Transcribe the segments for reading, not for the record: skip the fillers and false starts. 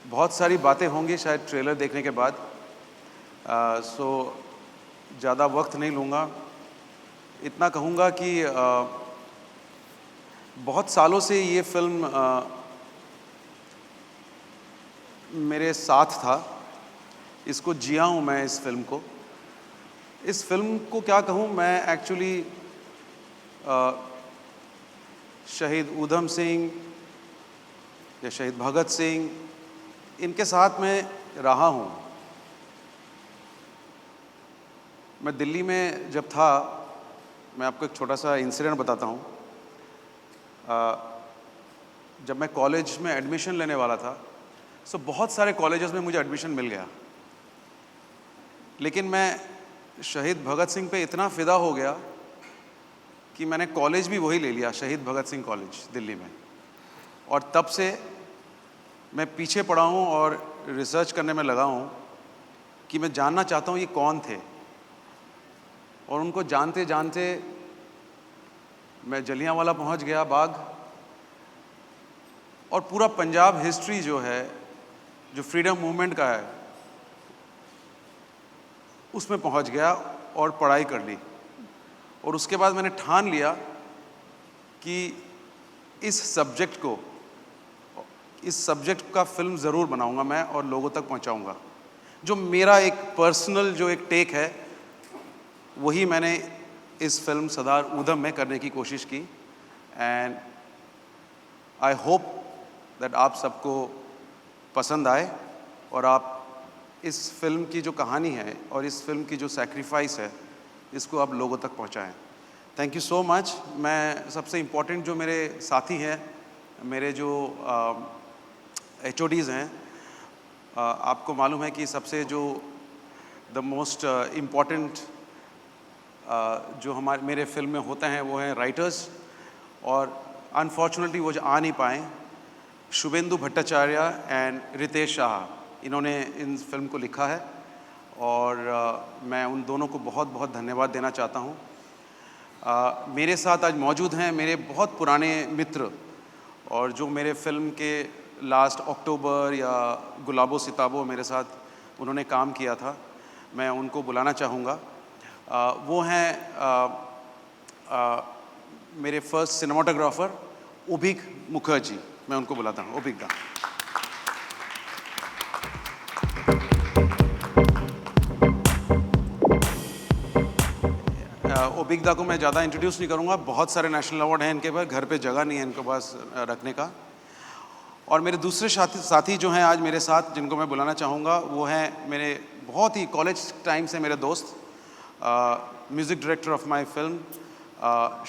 बहुत सारी बातें होंगी शायद ट्रेलर देखने के बाद, सो ज़्यादा वक्त नहीं लूँगा। इतना कहूँगा कि बहुत सालों से ये फिल्म मेरे साथ था। इसको जिया हूँ मैं इस फिल्म को। इस फिल्म को क्या कहूँ, मैं एक्चुअली शहीद ऊधम सिंह या शहीद भगत सिंह, इनके साथ में रहा हूँ। मैं दिल्ली में जब था, मैं आपको एक छोटा सा इंसिडेंट बताता हूँ। जब मैं कॉलेज में एडमिशन लेने वाला था, सो बहुत सारे कॉलेजेस में मुझे एडमिशन मिल गया, लेकिन मैं शहीद भगत सिंह पे इतना फ़िदा हो गया कि मैंने कॉलेज भी वही ले लिया, शहीद भगत सिंह कॉलेज दिल्ली में। और तब से मैं पीछे पड़ा हूँ और रिसर्च करने में लगा हूँ कि मैं जानना चाहता हूँ ये कौन थे। और उनको जानते जानते मैं जलियांवाला पहुँच गया, बाग, और पूरा पंजाब हिस्ट्री जो है, जो फ्रीडम मूवमेंट का है, उसमें पहुँच गया और पढ़ाई कर ली। और उसके बाद मैंने ठान लिया कि इस सब्जेक्ट का फिल्म ज़रूर बनाऊंगा मैं और लोगों तक पहुंचाऊंगा। जो मेरा एक पर्सनल जो एक टेक है, वही मैंने इस फिल्म सरदार ऊधम में करने की कोशिश की। एंड आई होप दैट आप सबको पसंद आए और आप इस फिल्म की जो कहानी है और इस फिल्म की जो सैक्रिफाइस है, इसको आप लोगों तक पहुंचाएं। Thank you so much. मैं सबसे इम्पोर्टेंट जो मेरे साथी हैं, मेरे जो HODs हैं, आपको मालूम है कि सबसे जो द मोस्ट इम्पॉर्टेंट जो मेरे फिल्म में होते हैं वो हैं राइटर्स, और अनफॉर्चुनेटली वो जो आ नहीं पाए, शुभेंदु भट्टाचार्य एंड रितेश शाह, इन्होंने इन फिल्म को लिखा है और मैं उन दोनों को बहुत बहुत धन्यवाद देना चाहता हूँ। मेरे साथ आज मौजूद हैं मेरे बहुत पुराने मित्र, और जो मेरे फिल्म के लास्ट अक्टूबर या गुलाबो सिताबो मेरे साथ उन्होंने काम किया था, मैं उनको बुलाना चाहूँगा। वो हैं मेरे फर्स्ट सिनेमाटोग्राफर उबिक मुखर्जी, मैं उनको बुलाता हूँ। उबिक दा। उबिक दा को मैं ज़्यादा इंट्रोड्यूस नहीं करूँगा, बहुत सारे नेशनल अवार्ड हैं इनके पास, घर पे जगह नहीं है इनके पास रखने का। और मेरे दूसरे साथी जो हैं आज मेरे साथ, जिनको मैं बुलाना चाहूँगा, वो हैं मेरे बहुत ही कॉलेज टाइम से मेरे दोस्त, music director of my film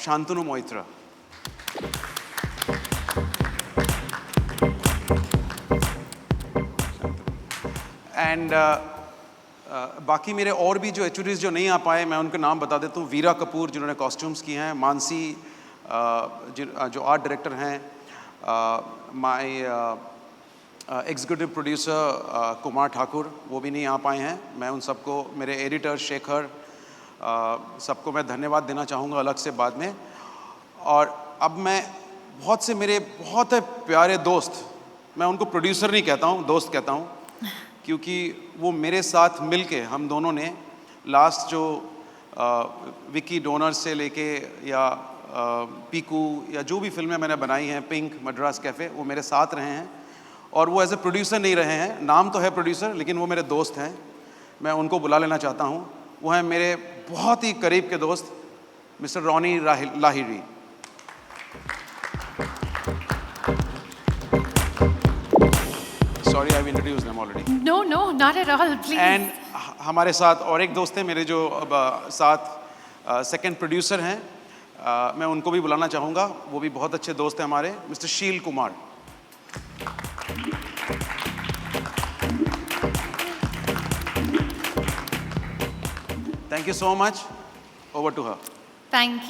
Shantanu Moitra. And बाकी मेरे और भी जो HODs जो नहीं आ पाए, मैं उनके नाम बता देता हूँ। वीरा कपूर, जिन्होंने कॉस्ट्यूम्स किए हैं, मानसी जो आर्ट डायरेक्टर हैं, my executive producer Kumar Thakur, वो भी नहीं आ पाए हैं। मैं उन सबको, मेरे एडिटर शेखर, सबको मैं धन्यवाद देना चाहूँगा अलग से बाद में। और अब मैं बहुत से मेरे बहुत प्यारे दोस्त, मैं उनको प्रोड्यूसर नहीं कहता हूँ, दोस्त कहता हूँ, क्योंकि वो मेरे साथ मिलके हम दोनों ने लास्ट जो विकी डोनर से लेके या पीकू या जो भी फिल्में मैंने बनाई हैं, पिंक, मद्रास कैफ़े, वो मेरे साथ रहे हैं। और वो एज ए प्रोड्यूसर नहीं रहे हैं, नाम तो है प्रोड्यूसर, लेकिन वो मेरे दोस्त हैं। मैं उनको बुला लेना चाहता हूँ। वो हैं मेरे बहुत ही करीब के दोस्त mister Ronnie Lahiri. Sorry, I've introduced them already. No, not at all, please. And हमारे साथ और एक दोस्त हैं मेरे जो साथ सेकंड प्रोड्यूसर हैं, मैं उनको भी बुलाना चाहूँगा। वो भी बहुत अच्छे दोस्त हैं हमारे, मिस्टर शील Kumar. Thank you so much. Over to her. Thank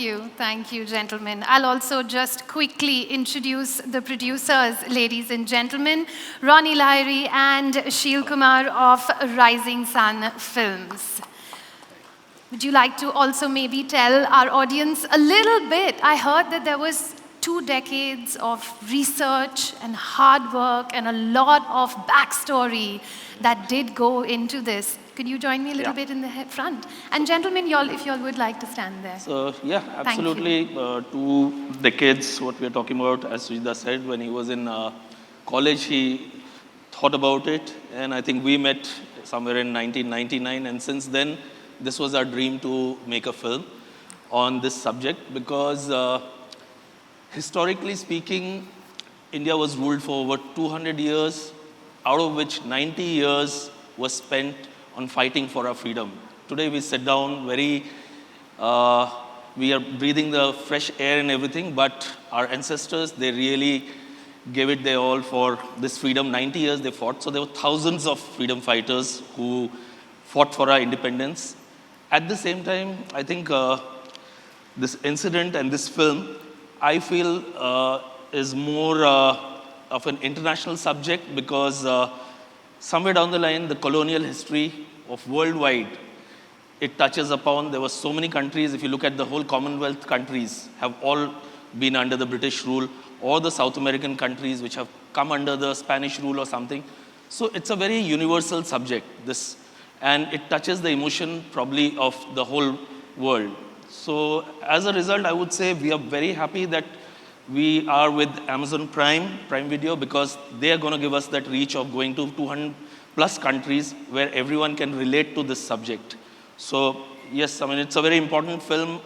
you, gentlemen. I'll also just quickly introduce the producers, ladies and gentlemen, Ronnie Lahiri and Sheel Kumar of Rising Sun Films. Would you like to also maybe tell our audience a little bit? I heard that there was 2 decades of research and hard work and a lot of backstory that did go into this. Could you join me a little bit in the front? And gentlemen, if y'all would like to stand there. So, yeah, absolutely. 2 decades, what we are talking about, as Sujita said, when he was in college, he thought about it. And I think we met somewhere in 1999. And since then, this was our dream to make a film on this subject because historically speaking, India was ruled for over 200 years, out of which 90 years was spent on fighting for our freedom. Today we sit down we are breathing the fresh air and everything, but our ancestors, they really gave it their all for this freedom. 90 years they fought. So there were thousands of freedom fighters who fought for our independence. At the same time, I think this incident and this film, I feel is more of an international subject because somewhere down the line, the colonial history of worldwide, it touches upon, there were so many countries, if you look at the whole Commonwealth countries, have all been under the British rule, or the South American countries which have come under the Spanish rule or something. So it's a very universal subject, this, and it touches the emotion probably of the whole world. So as a result, I would say we are very happy that we are with Amazon Prime Video, because they are going to give us that reach of going to 200 plus countries where everyone can relate to this subject. So yes, I mean, it's a very important film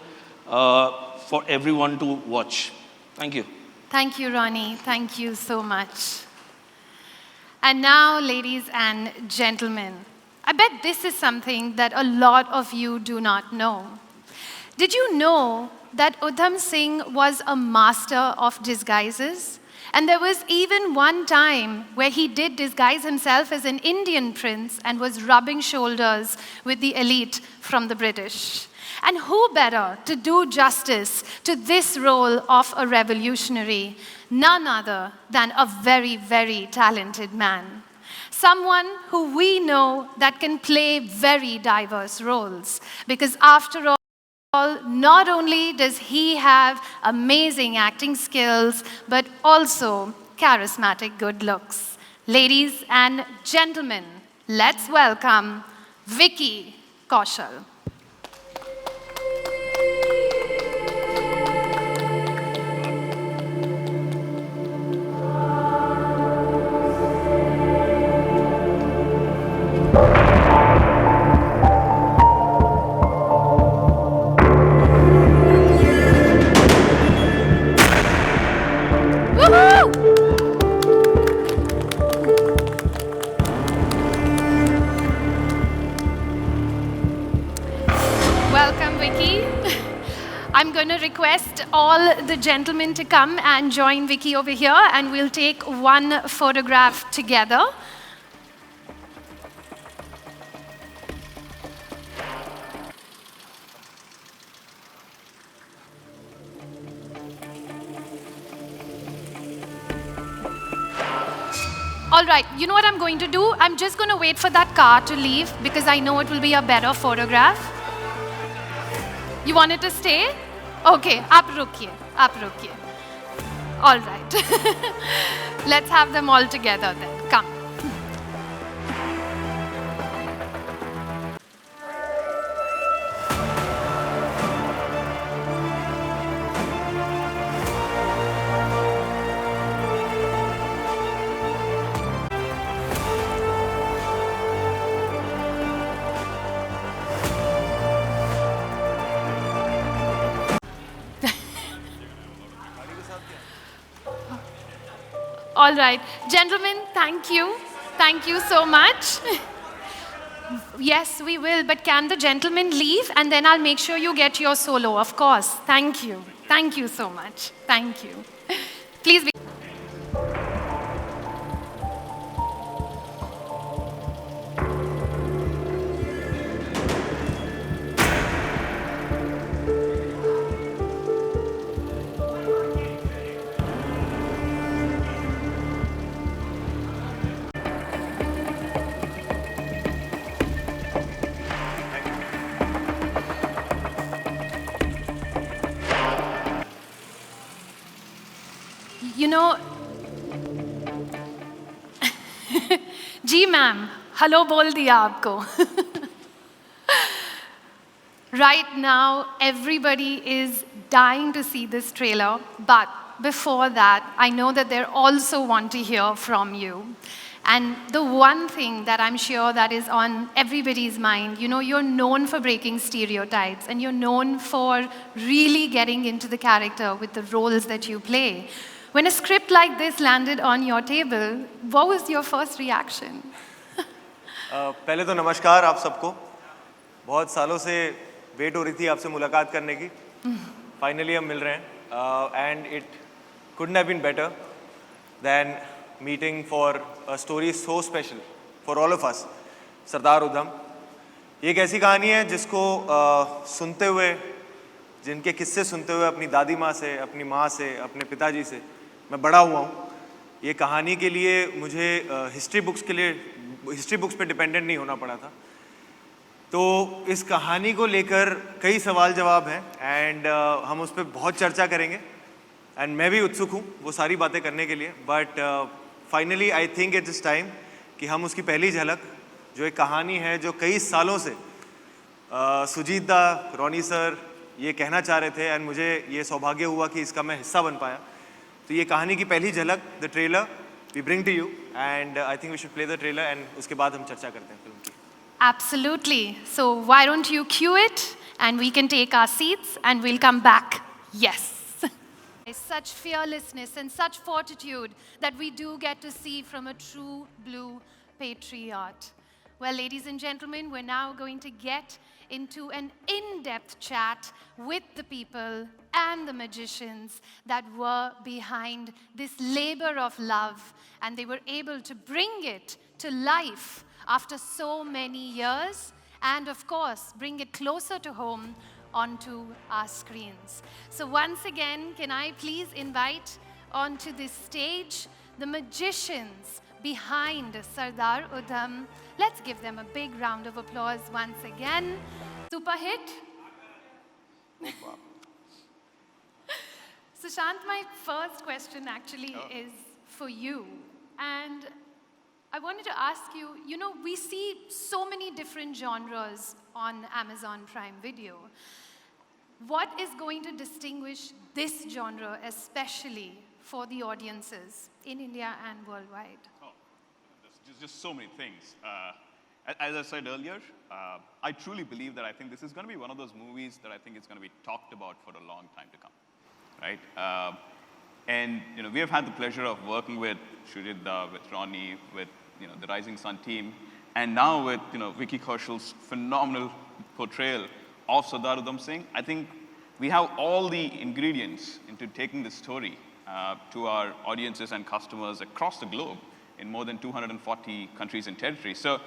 for everyone to watch. Thank you. Thank you, Ronnie. Thank you so much. And now, ladies and gentlemen, I bet this is something that a lot of you do not know. Did you know that Udham Singh was a master of disguises? And there was even one time where he did disguise himself as an Indian prince and was rubbing shoulders with the elite from the British. And who better to do justice to this role of a revolutionary? None other than a very, very talented man. Someone who we know that can play very diverse roles. Because after all, not only does he have amazing acting skills, but also charismatic good looks. Ladies and gentlemen, let's welcome Vicky Kaushal. I'm going to request all the gentlemen to come and join Vicky over here, and we'll take one photograph together. All right, you know what I'm going to do? I'm just going to wait for that car to leave because I know it will be a better photograph. You want it to stay? Okay, आप रुकिए. All right. Let's have them all together then. Come. All right. Gentlemen, thank you. Thank you so much. Yes, we will, but can the gentlemen leave? And then I'll make sure you get your solo, of course. Thank you. Thank you so much. Thank you. Please be. know, जी ma'am, hello बोल दिया आपको. Right now, everybody is dying to see this trailer, but before that, I know that they also want to hear from you. And the one thing that I'm sure that is on everybody's mind, you know, you're known for breaking stereotypes and you're known for really getting into the character with the roles that you play. When a script like this landed on your table, what was your first reaction? पहले तो नमस्कार आप सबको. बहुत सालों से wait हो रही थी आपसे मुलाकात करने की. फाइनली हम मिल रहे हैं and it couldn't have been better than meeting for a story so special for all of us. Sardar Udham ये एक ऐसी कहानी है जिसको सुनते हुए, जिनके किस्से सुनते हुए अपनी दादी माँ से, अपनी माँ से, अपने पिताजी से मैं बड़ा हुआ हूँ. ये कहानी के लिए मुझे हिस्ट्री बुक्स पे डिपेंडेंट नहीं होना पड़ा था. तो इस कहानी को लेकर कई सवाल जवाब हैं एंड हम उस पर बहुत चर्चा करेंगे एंड मैं भी उत्सुक हूँ वो सारी बातें करने के लिए. But finally I think it is time कि हम उसकी पहली झलक, जो एक कहानी है जो कई सालों से सुजीत दा, रॉनी सर ये कहना चाह रहे थे एंड मुझे ये सौभाग्य हुआ कि इसका मैं हिस्सा बन पाया. तो ये कहानी की पहली झलक, the trailer we bring to you and I think we should play the trailer and उसके बाद हम चर्चा करते हैं फिल्म की. Absolutely. So why don't you cue it and we can take our seats and we'll come back. Yes. Such fearlessness and such fortitude that we do get to see from a true blue patriot. Well, ladies and gentlemen, we're now going to get into an in-depth chat with the people and the magicians that were behind this labor of love, and they were able to bring it to life after so many years, and of course, bring it closer to home onto our screens. So once again, can I please invite onto this stage the magicians behind Sardar Udham. Let's give them a big round of applause once again. Super hit. Sushant, my first question actually is for you. And I wanted to ask you, you know, we see so many different genres on Amazon Prime Video. What is going to distinguish this genre especially for the audiences in India and worldwide? Oh, there's just so many things. As I said earlier, I truly believe that I think this is going to be one of those movies that I think is going to be talked about for a long time to come, right? And you know, we have had the pleasure of working with Shuridda, with Ronnie, with the Rising Sun team, and now with Vicky Kaushal's phenomenal portrayal of Sardar Udham Singh. I think we have all the ingredients into taking this story to our audiences and customers across the globe in more than 240 countries and territories. So,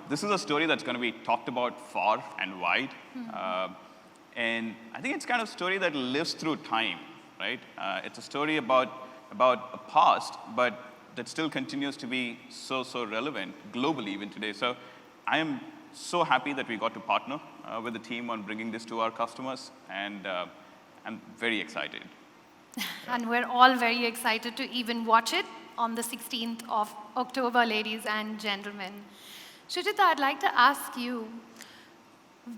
this is a story that's going to be talked about far and wide. And I think it's kind of a story that lives through time, right? It's a story about a past, but that still continues to be so relevant globally even today. So I am so happy that we got to partner with the team on bringing this to our customers, and I'm very excited. And we're all very excited to even watch it on the 16th of October, ladies and gentlemen. Shuridda, I'd like to ask you,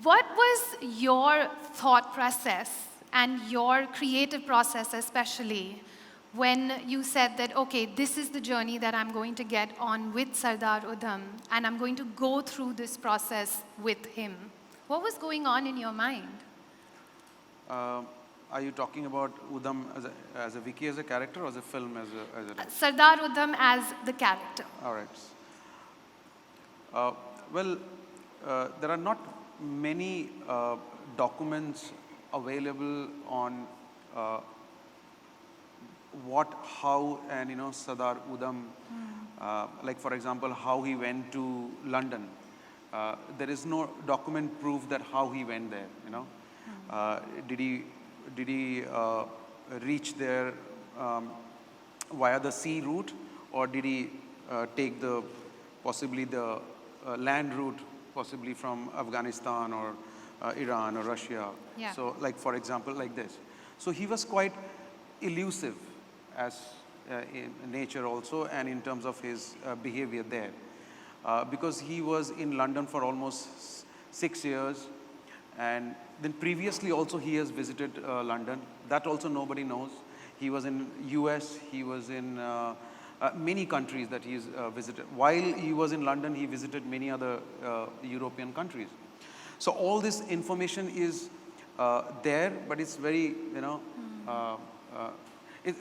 what was your thought process and your creative process especially when you said that, okay, this is the journey that I'm going to get on with Sardar Udham and I'm going to go through this process with him? What was going on in your mind? Are you talking about Udham as a Vicky as a character or as a film as a Sardar Udham as the character. All right. Well, there are not many documents available on what, how, and Sardar Udham, like for example, how he went to London. There is no document proof that how he went there. Did he reach there via the sea route, or did he take possibly the land route, possibly from Afghanistan or Iran or Russia? Yeah. So, like for example, like this. So he was quite elusive, as in nature also, and in terms of his behavior there. Because he was in London for almost 6 years, and then previously also he has visited London. That also nobody knows. He was in US, he was in many countries that he's visited. While he was in London, he visited many other European countries. So all this information is there, but it's very,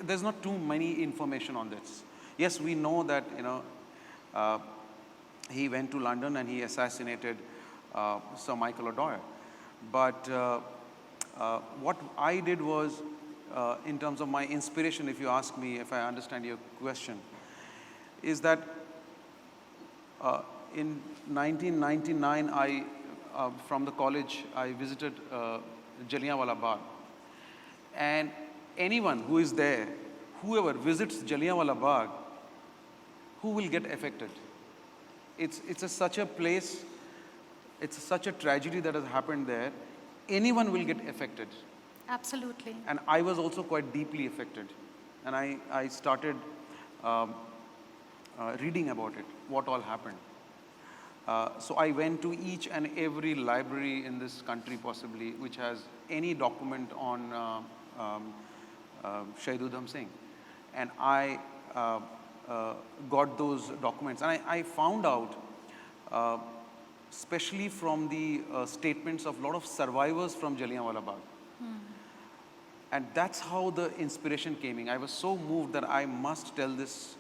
there's not too many information on this. Yes, we know that, he went to London and he assassinated Sir Michael O'Dwyer. But what I did was, in terms of my inspiration, if you ask me, if I understand your question, is that in 1999, from the college, I visited Jallianwala Bagh. And anyone who is there, whoever visits Jallianwala Bagh, who will get affected? It's such a place, it's such a tragedy that has happened there. Anyone will get affected. Absolutely. And I was also quite deeply affected. And I started reading about it, what all happened. So I went to each and every library in this country possibly, which has any document on Shahid Udham Singh. And I got those documents. And I found out, especially from the statements of a lot of survivors from Jallianwala Bagh. And that's how the inspiration came in. I was so moved that I must tell this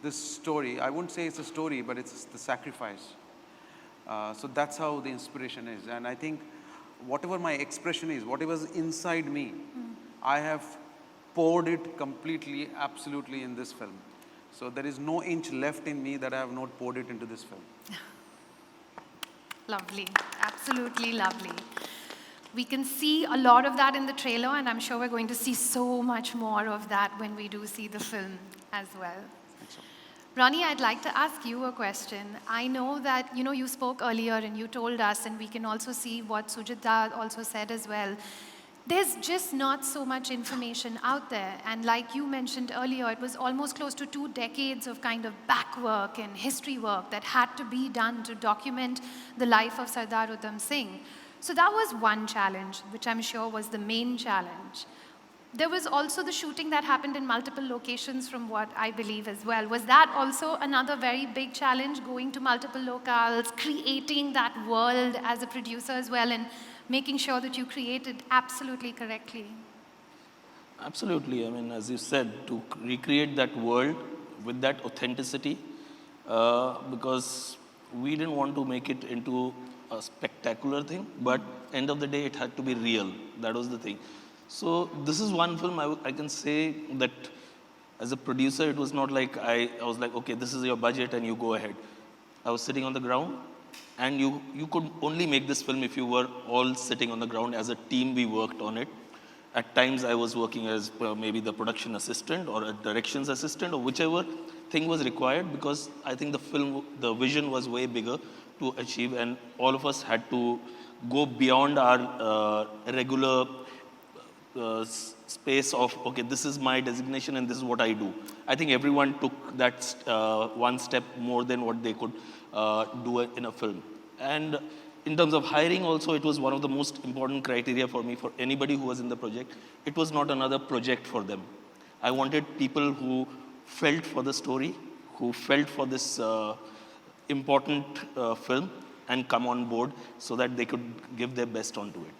this story. I wouldn't say it's a story, but it's the sacrifice. So that's how the inspiration is. And I think whatever my expression is, whatever's inside me, I have poured it completely, absolutely in this film. So there is no inch left in me that I have not poured it into this film. Lovely, absolutely lovely. We can see a lot of that in the trailer, and I'm sure we're going to see so much more of that when we do see the film as well. Ronnie, I'd like to ask you a question. I know that, you spoke earlier and you told us, and we can also see what Sujita also said as well. There's just not so much information out there. And like you mentioned earlier, it was almost close to 2 decades of kind of back work and history work that had to be done to document the life of Sardar Udham Singh. So that was one challenge, which I'm sure was the main challenge. There was also the shooting that happened in multiple locations from what I believe as well. Was that also another very big challenge, going to multiple locales, creating that world as a producer as well, and making sure that you create it absolutely correctly? Absolutely. I mean, as you said, to recreate that world with that authenticity, because we didn't want to make it into a spectacular thing, but end of the day, it had to be real. That was the thing. So this is one film I can say that as a producer, it was not like I was like, okay, this is your budget and you go ahead. I was sitting on the ground, and you could only make this film if you were all sitting on the ground. As a team, we worked on it. At times, I was working as maybe the production assistant or a directions assistant or whichever thing was required, because I think the vision was way bigger to achieve, and all of us had to go beyond our regular space of, okay, this is my designation and this is what I do. I think everyone took that one step more than what they could do in a film. And in terms of hiring also, it was one of the most important criteria for me, for anybody who was in the project. It was not another project for them. I wanted people who felt for the story, who felt for this important film and come on board so that they could give their best onto it.